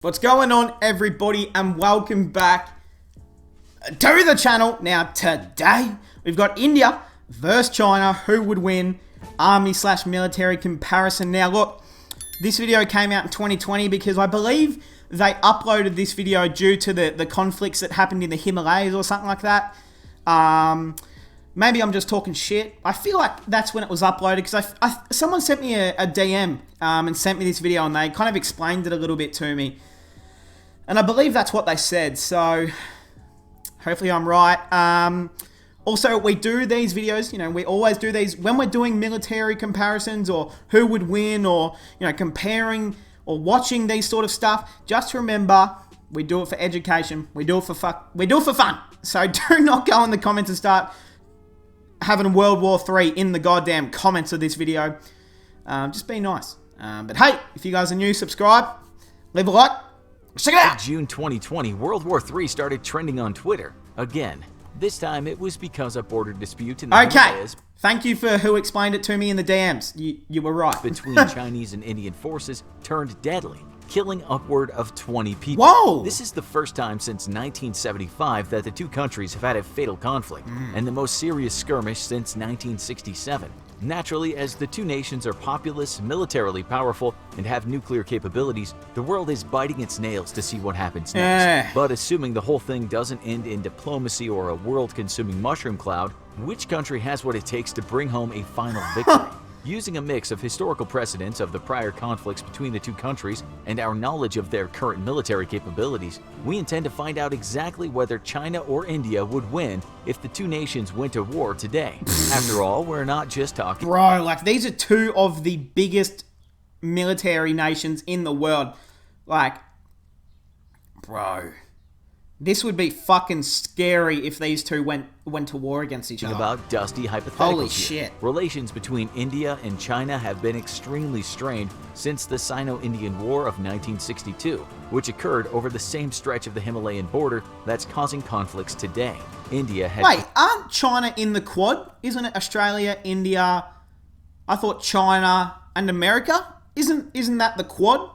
What's going on, everybody, and welcome back to the channel. Now today we've got India versus China. Who would win? Army/military comparison. Now look, this video came out in 2020 because I believe they uploaded this video due to the conflicts that happened in the Himalayas or something like that. Maybe I'm just talking shit. I feel like that's when it was uploaded because someone sent me a DM and sent me this video, and they kind of explained it a little bit to me. And I believe that's what they said, so hopefully I'm right. Also, we do these videos, we always do these when we're doing military comparisons or who would win or, comparing or watching these sort of stuff. Just remember, we do it for education. We do it for fun. So do not go in the comments and start having World War III in the goddamn comments of this video. Just be nice. But hey, if you guys are new, subscribe, leave a like. Check it out! In June 2020, World War III started trending on Twitter. Again, this time it was because of border dispute in the Himalayas. Thank you for who explained it to me in the DMs. You were right. Between Chinese and Indian forces turned deadly, killing upward of 20 people. Whoa! This is the first time since 1975 that the two countries have had a fatal conflict, and the most serious skirmish since 1967. Naturally, as the two nations are populous, militarily powerful, and have nuclear capabilities, the world is biting its nails to see what happens next. But assuming the whole thing doesn't end in diplomacy or a world-consuming mushroom cloud, which country has what it takes to bring home a final victory? Using a mix of historical precedents of the prior conflicts between the two countries and our knowledge of their current military capabilities, we intend to find out exactly whether China or India would win if the two nations went to war today. After all, we're not just talking. Bro, like, these are two of the biggest military nations in the world. Like, bro, this would be fucking scary if these two went to war against each other. About dusty hypotheticals. Holy shit. Relations between India and China have been extremely strained since the Sino-Indian War of 1962, which occurred over the same stretch of the Himalayan border that's causing conflicts today. India had... Wait, aren't China in the Quad? Isn't it Australia, India? I thought China and America? Isn't that the Quad?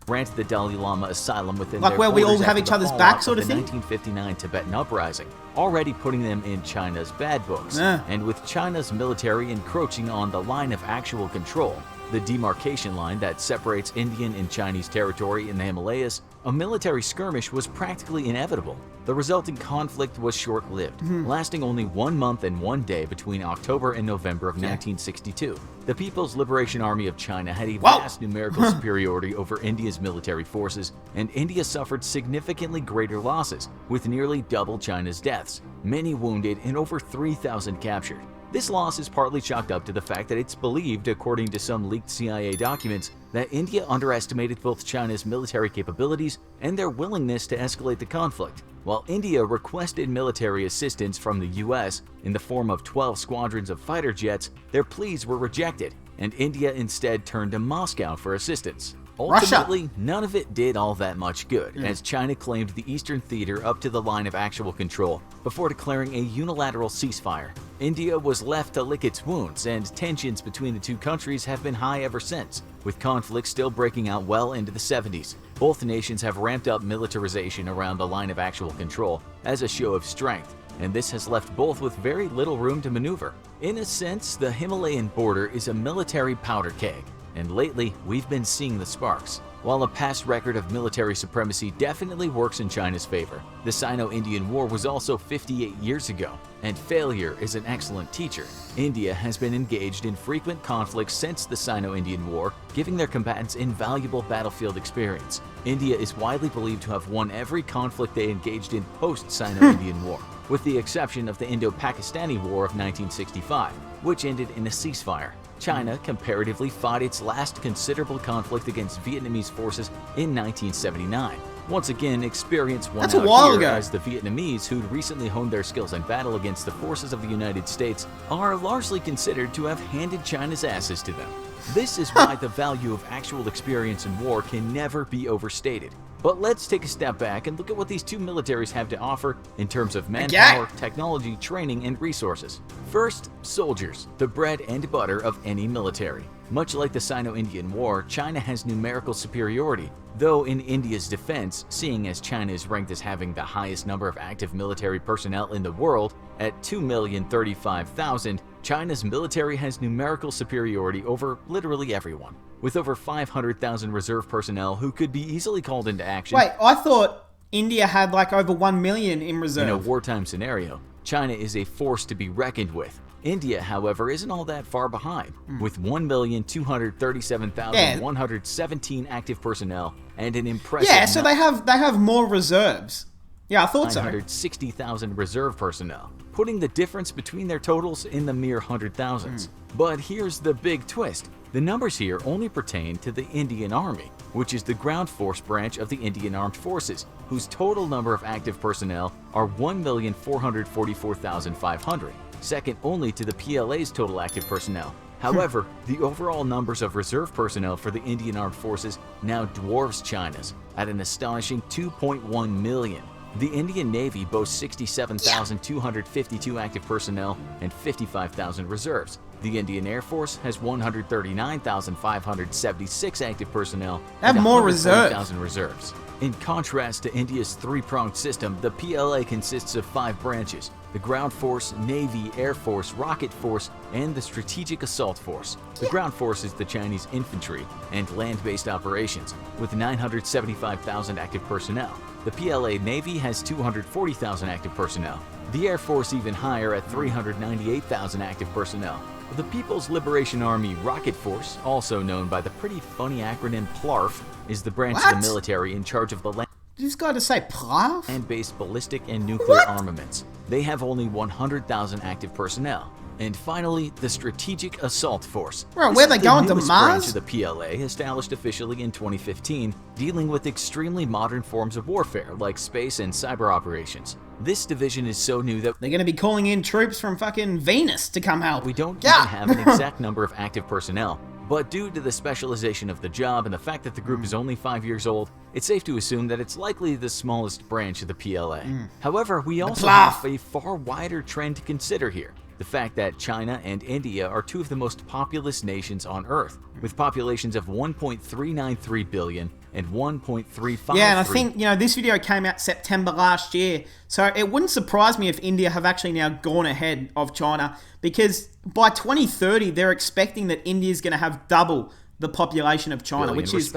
Granted the Dalai Lama asylum within like their where we all borders have after each the other's back, fallout sort of the thing? 1959 Tibetan uprising, already putting them in China's bad books. And with China's military encroaching on the line of actual control, the demarcation line that separates Indian and Chinese territory in the Himalayas, a military skirmish was practically inevitable. The resulting conflict was short-lived, lasting only 1 month and 1 day between October and November of 1962. The People's Liberation Army of China had a vast numerical superiority over India's military forces, and India suffered significantly greater losses, with nearly double China's deaths, many wounded, and over 3,000 captured. This loss is partly chalked up to the fact that it's believed, according to some leaked CIA documents, that India underestimated both China's military capabilities and their willingness to escalate the conflict. While India requested military assistance from the US in the form of 12 squadrons of fighter jets, their pleas were rejected, and India instead turned to Moscow for assistance. Ultimately, none of it did all that much good, as China claimed the eastern theater up to the line of actual control before declaring a unilateral ceasefire. India was left to lick its wounds, and tensions between the two countries have been high ever since, with conflicts still breaking out well into the 70s. Both nations have ramped up militarization around the line of actual control as a show of strength, and this has left both with very little room to maneuver. In a sense, the Himalayan border is a military powder keg, and lately we've been seeing the sparks. While a past record of military supremacy definitely works in China's favor, the Sino-Indian War was also 58 years ago, and failure is an excellent teacher. India has been engaged in frequent conflicts since the Sino-Indian War, giving their combatants invaluable battlefield experience. India is widely believed to have won every conflict they engaged in post-Sino-Indian War, with the exception of the Indo-Pakistani War of 1965, which ended in a ceasefire. China comparatively fought its last considerable conflict against Vietnamese forces in 1979. Once again, experience won That's a out while here ago. as the Vietnamese, who'd recently honed their skills in battle against the forces of the United States, are largely considered to have handed China's asses to them. This is why the value of actual experience in war can never be overstated. But let's take a step back and look at what these two militaries have to offer in terms of manpower, technology, training, and resources. First, soldiers, the bread and butter of any military. Much like the Sino-Indian War, China has numerical superiority, though in India's defense, seeing as China is ranked as having the highest number of active military personnel in the world at 2,035,000, China's military has numerical superiority over literally everyone, with over 500,000 reserve personnel who could be easily called into action. Wait, I thought India had like over 1 million in reserve. In a wartime scenario, China is a force to be reckoned with. India, however, isn't all that far behind, with 1,237,117 active personnel and an impressive so they have more reserves. Yeah, I thought so. 960,000 reserve personnel, putting the difference between their totals in the mere hundred thousands. But here's the big twist. The numbers here only pertain to the Indian Army, which is the ground force branch of the Indian Armed Forces, whose total number of active personnel are 1,444,500, second only to the PLA's total active personnel. However, the overall numbers of reserve personnel for the Indian Armed Forces now dwarfs China's at an astonishing 2.1 million. The Indian Navy boasts 67,252 active personnel and 55,000 reserves. The Indian Air Force has 139,576 active personnel and more 140,000 reserves. In contrast to India's three-pronged system, the PLA consists of 5 branches: the Ground Force, Navy, Air Force, Rocket Force, and the Strategic Assault Force. The Ground Force is the Chinese infantry and land-based operations, with 975,000 active personnel. The PLA Navy has 240,000 active personnel. The Air Force even higher at 398,000 active personnel. The People's Liberation Army Rocket Force, also known by the pretty funny acronym PLARF, is the branch of the military in charge of the land. You just got to say PLARF? Land-based ballistic and nuclear armaments. They have only 100,000 active personnel. And finally, the Strategic Assault Force. Bro, where are they going, to Mars? Branch of the PLA, established officially in 2015, dealing with extremely modern forms of warfare like space and cyber operations. This division is so new that they're going to be calling in troops from fucking Venus to come help. We don't even have an exact number of active personnel, but due to the specialization of the job and the fact that the group is only 5 years old, it's safe to assume that it's likely the smallest branch of the PLA. However, we also have a far wider trend to consider here. The fact that China and India are two of the most populous nations on Earth, with populations of 1.393 billion and 1.353. Yeah, and I think, this video came out September last year, so it wouldn't surprise me if India have actually now gone ahead of China, because by 2030, they're expecting that India is going to have double the population of China, which is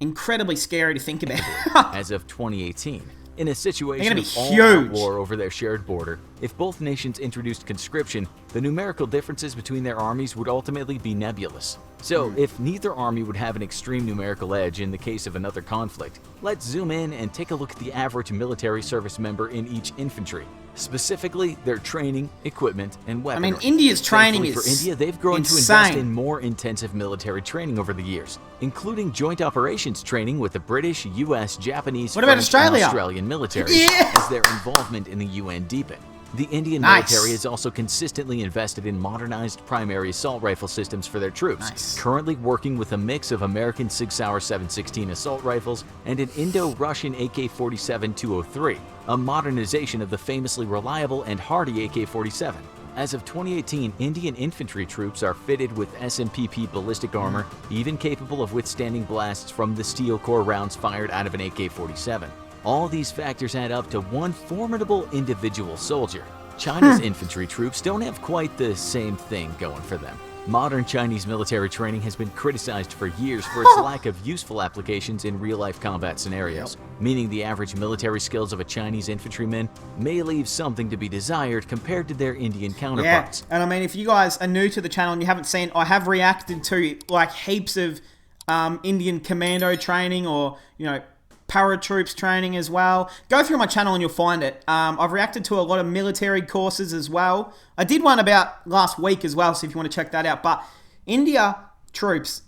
incredibly scary to think about. As of 2018. In a situation They're gonna of be all-out huge. war over their shared border, if both nations introduced conscription, the numerical differences between their armies would ultimately be nebulous. So, if neither army would have an extreme numerical edge in the case of another conflict, let's zoom in and take a look at the average military service member in each infantry. Specifically, their training, equipment, and weaponry. I mean, India's training Thankfully is for India, they've grown to invest in more intensive military training over the years, including joint operations training with the British, US, Japanese, What about French, Australia? and Australian militaries as their involvement in the UN deepened. The Indian military has also consistently invested in modernized primary assault rifle systems for their troops, currently working with a mix of American Sig Sauer 716 assault rifles and an Indo-Russian AK-47-203, a modernization of the famously reliable and hardy AK-47. As of 2018, Indian infantry troops are fitted with SMPP ballistic armor, even capable of withstanding blasts from the steel core rounds fired out of an AK-47. All these factors add up to one formidable individual soldier. China's infantry troops don't have quite the same thing going for them. Modern Chinese military training has been criticized for years for its lack of useful applications in real-life combat scenarios, meaning the average military skills of a Chinese infantryman may leave something to be desired compared to their Indian counterparts. Yeah, and I mean, if you guys are new to the channel and you haven't seen, I have reacted to like heaps of Indian commando training or, paratroops training as well. Go through my channel and you'll find it. I've reacted to a lot of military courses as well. I did one about last week as well, so if you want to check that out. But India troops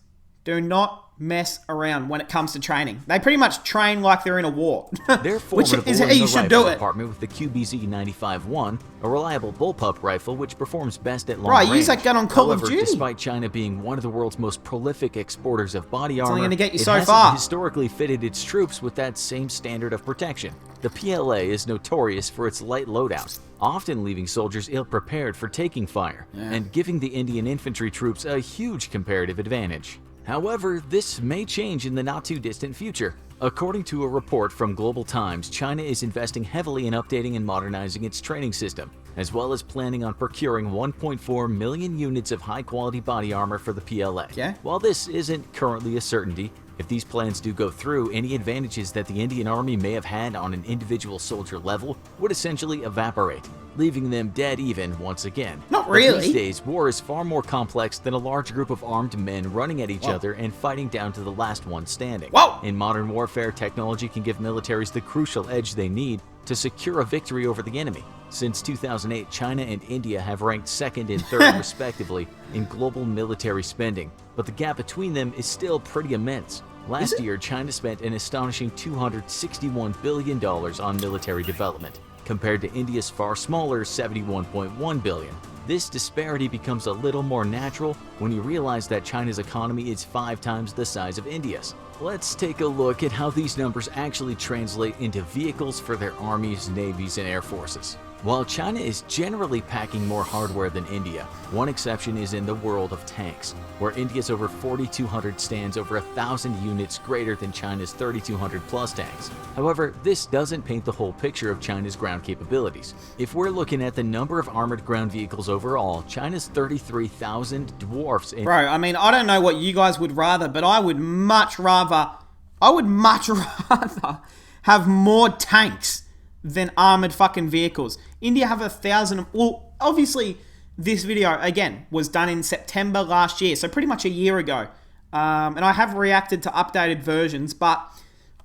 do not mess around when it comes to training. They pretty much train like they're in a war. They're which formidable is in how you the should rifle do it. department with the QBZ-95-1, a reliable bullpup rifle which performs best at long Right, range. use that gun on Call of However, Duty. despite China being one of the world's most prolific exporters of body armor, only gonna get you it so hasn't far. historically fitted its troops with that same standard of protection. The PLA is notorious for its light loadout, often leaving soldiers ill-prepared for taking fire, and giving the Indian infantry troops a huge comparative advantage. However, this may change in the not-too-distant future. According to a report from Global Times, China is investing heavily in updating and modernizing its training system, as well as planning on procuring 1.4 million units of high-quality body armor for the PLA. Yeah. While this isn't currently a certainty, if these plans do go through, any advantages that the Indian Army may have had on an individual soldier level would essentially evaporate, leaving them dead even once again. Not But really. these days, war is far more complex than a large group of armed men running at each other and fighting down to the last one standing. Whoa. In modern warfare, technology can give militaries the crucial edge they need to secure a victory over the enemy. Since 2008, China and India have ranked second and third respectively in global military spending, but the gap between them is still pretty immense. Last year, China spent an astonishing $261 billion on military development, compared to India's far smaller $71.1 billion. This disparity becomes a little more natural when you realize that China's economy is 5 times the size of India's. Let's take a look at how these numbers actually translate into vehicles for their armies, navies, and air forces. While China is generally packing more hardware than India, one exception is in the world of tanks, where India's over 4,200 stands over 1,000 units greater than China's 3,200 plus tanks. However, this doesn't paint the whole picture of China's ground capabilities. If we're looking at the number of armored ground vehicles overall, China's 33,000 dwarfs in... Bro, I mean, I don't know what you guys would rather, but I would much rather have more tanks than armored fucking vehicles. India have 1,000. Well, obviously, this video, again, was done in September last year, so pretty much a year ago. And I have reacted to updated versions, but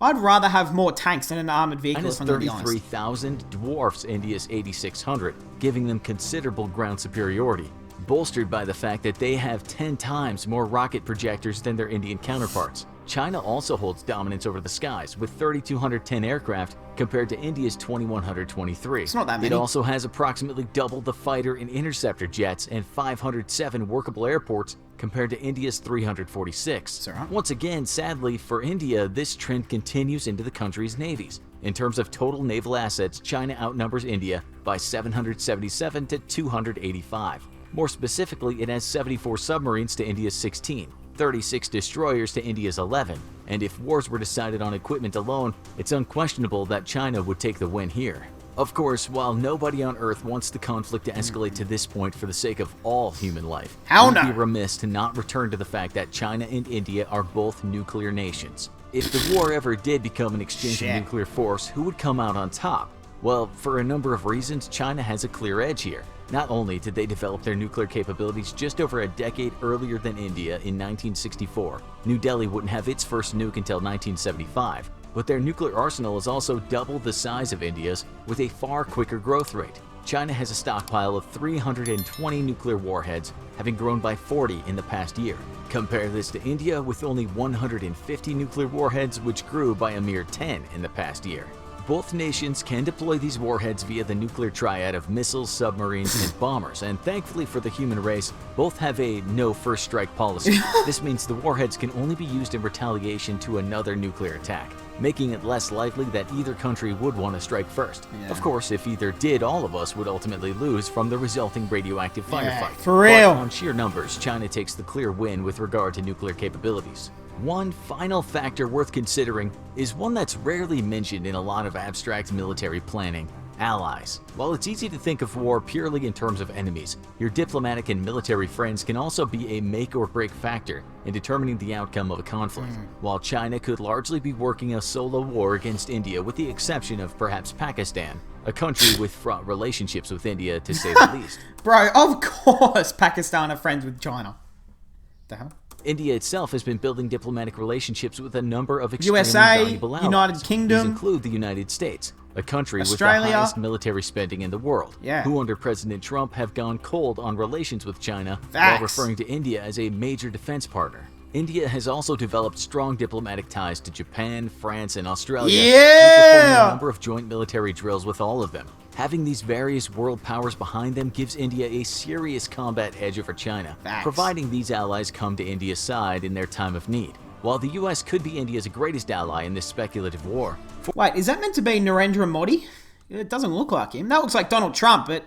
I'd rather have more tanks than an armored vehicle. China's If I'm gonna be honest. 33,000 dwarfs India's 8,600, giving them considerable ground superiority, bolstered by the fact that they have 10 times more rocket projectors than their Indian counterparts. China also holds dominance over the skies, with 3,210 aircraft compared to India's 2,123. It's not that many. It also has approximately double the fighter and interceptor jets and 507 workable airports compared to India's 346. Right. Once again, sadly for India, this trend continues into the country's navies. In terms of total naval assets, China outnumbers India by 777 to 285. More specifically, it has 74 submarines to India's 16. 36 destroyers to India's 11, and if wars were decided on equipment alone, it's unquestionable that China would take the win here. Of course, while nobody on Earth wants the conflict to escalate to this point for the sake of all human life, Hell we'd no. be remiss to not return to the fact that China and India are both nuclear nations. If the war ever did become an exchange of nuclear force, who would come out on top? Well, for a number of reasons, China has a clear edge here. Not only did they develop their nuclear capabilities just over a decade earlier than India in 1964, New Delhi wouldn't have its first nuke until 1975, but their nuclear arsenal is also double the size of India's with a far quicker growth rate. China has a stockpile of 320 nuclear warheads, having grown by 40 in the past year. Compare this to India with only 150 nuclear warheads, which grew by a mere 10 in the past year. Both nations can deploy these warheads via the nuclear triad of missiles, submarines, and bombers, and thankfully for the human race, both have a no first strike policy. This means the warheads can only be used in retaliation to another nuclear attack, making it less likely that either country would want to strike first. Of course, if either did, all of us would ultimately lose from the resulting radioactive firefight. For real. But on sheer numbers, China takes the clear win with regard to nuclear capabilities. One final factor worth considering is one that's rarely mentioned in a lot of abstract military planning: allies. While it's easy to think of war purely in terms of enemies, your diplomatic and military friends can also be a make or break factor in determining the outcome of a conflict. While China could largely be working a solo war against India with the exception of perhaps Pakistan, a country with fraught relationships with India to say the least. Bro, of course Pakistan are friends with China. The hell? India itself has been building diplomatic relationships with a number of extremely USA, valuable allies. United Kingdom. These include the United States, a country Australia. with the highest military spending in the world, Yeah. who under President Trump have gone cold on relations with China while Facts. referring to India as a major defense partner. India has also developed strong diplomatic ties to Japan, France, and Australia, Yeah! performing a number of joint military drills with all of them. Having these various world powers behind them gives India a serious combat edge over China, Facts. providing these allies come to India's side in their time of need. While the US could be India's greatest ally in this speculative war. Wait, is that meant to be Narendra Modi? It doesn't look like him. That looks like Donald Trump, but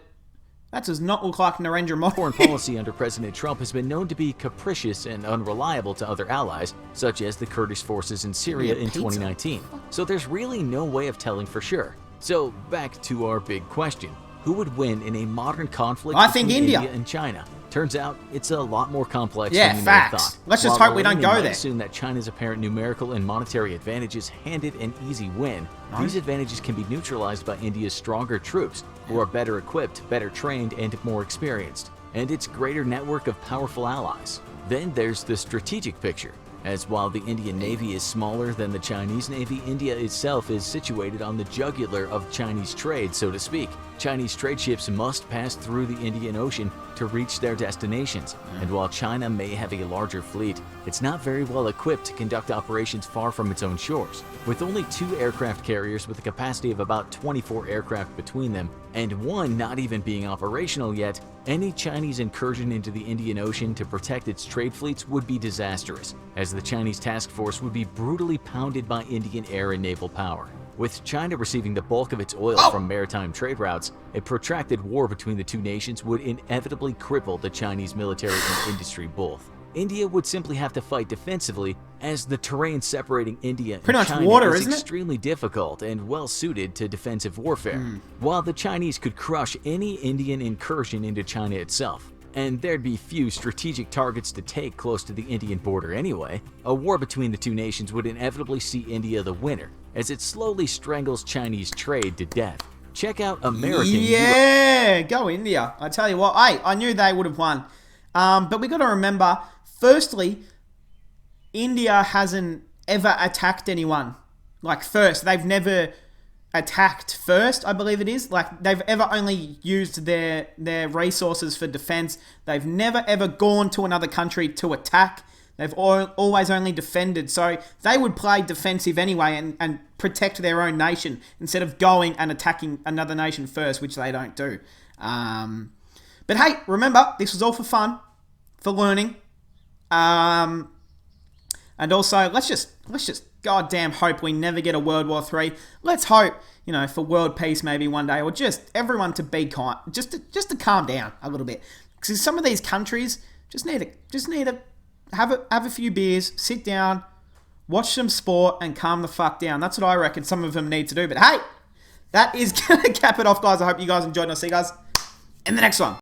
that does not look like Narendra Modi. Foreign policy under President Trump has been known to be capricious and unreliable to other allies, such as the Kurdish forces in Syria in 2019. So there's really no way of telling for sure. So back to our big question. Who would win in a modern conflict between India and China? Turns out it's a lot more complex than you may have thought. Let's just hope we don't go there. Assume that China's apparent numerical and monetary advantages hand it an easy win. These advantages can be neutralized by India's stronger troops, who are better equipped, better trained, and more experienced, and its greater network of powerful allies. Then there's the strategic picture. As while the Indian Navy is smaller than the Chinese Navy, India itself is situated on the jugular of Chinese trade, so to speak. Chinese trade ships must pass through the Indian Ocean to reach their destinations, and while China may have a larger fleet, it's not very well equipped to conduct operations far from its own shores. With only 2 aircraft carriers with a capacity of about 24 aircraft between them, and one not even being operational yet, any Chinese incursion into the Indian Ocean to protect its trade fleets would be disastrous, as the Chinese task force would be brutally pounded by Indian air and naval power. With China receiving the bulk of its oil from maritime trade routes, a protracted war between the two nations would inevitably cripple the Chinese military and industry both. India would simply have to fight defensively, as the terrain separating India and China is extremely difficult and well suited to defensive warfare, while the Chinese could crush any Indian incursion into China itself. And there'd be few strategic targets to take close to the Indian border anyway. A war between the two nations would inevitably see India the winner, as it slowly strangles Chinese trade to death. Check out American... Yeah, go India. I tell you what, I knew they would have won. But we got to remember, firstly, India hasn't ever attacked anyone. Like, first. They've never attacked first, I believe it is. Like, they've ever only used their resources for defense. They've never ever gone to another country to attack. They've always only defended. So they would play defensive anyway and protect their own nation instead of going and attacking another nation first, which they don't do. But hey, remember, this was all for fun, for learning. And also, let's just goddamn hope we never get a World War III. Let's hope, for world peace maybe one day, or just everyone to be kind, just to calm down a little bit. Because some of these countries just need to have a few beers, sit down, watch some sport, and calm the fuck down. That's what I reckon some of them need to do. But hey, that is going to cap it off, guys. I hope you guys enjoyed, and I'll see you guys in the next one.